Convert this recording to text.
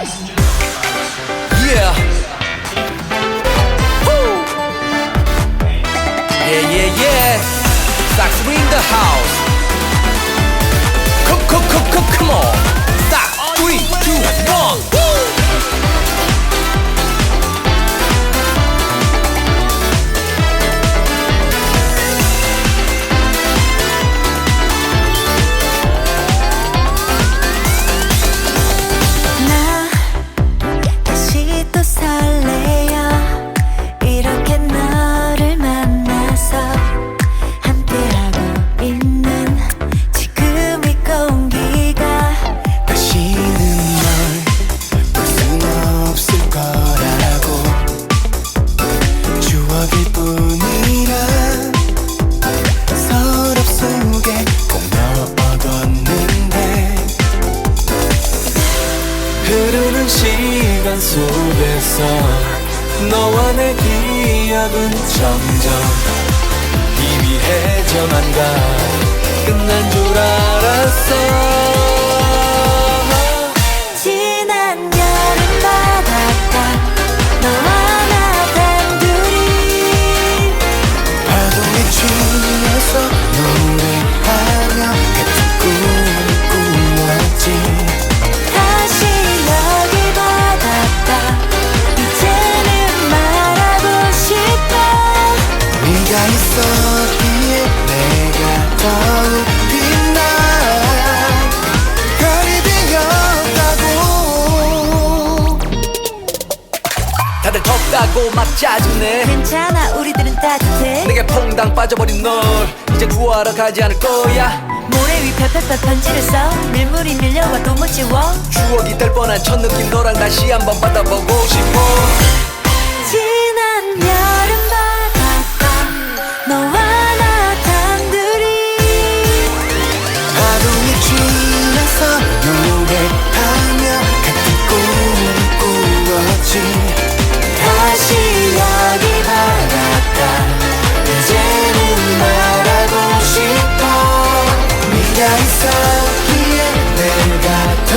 Yeah. Woo. Yeah, yeah, yeah. 싹쓰리 in the house. Come on. 싹쓰리, 2, 1. Woo. 흐르는 시간 속에서 너와 내 기억은 점점 희미해져만 가. 끝난 줄 알았어. 지난 여름 바닷가 너와 나 단둘이 파도에 춤에서 노래하며 같은 꿈을 꾸었지. 네가 있었기에 내가 더욱 빛나. 별이 되었다고. 다들 덥다고 막 짜증내. 괜찮아 우리들은 따뜻해. 내게 퐁당 빠져버린 널 이제 구하러 가지 않을 거야. 모래 위 펴펴펴 편지를 써. 밀물이 밀려와도 못 지워. 추억이 될 뻔한 첫 느낌 너랑 다시 한번 받아보고 싶어. 지난 여름 바닷가 너와 나 단둘이 파도에 춤에서 노래하며 같은 꿈을 꾸었지. 다시 여기 바닷가 이제는 말하고 싶어. 네가 있었기에 내가 더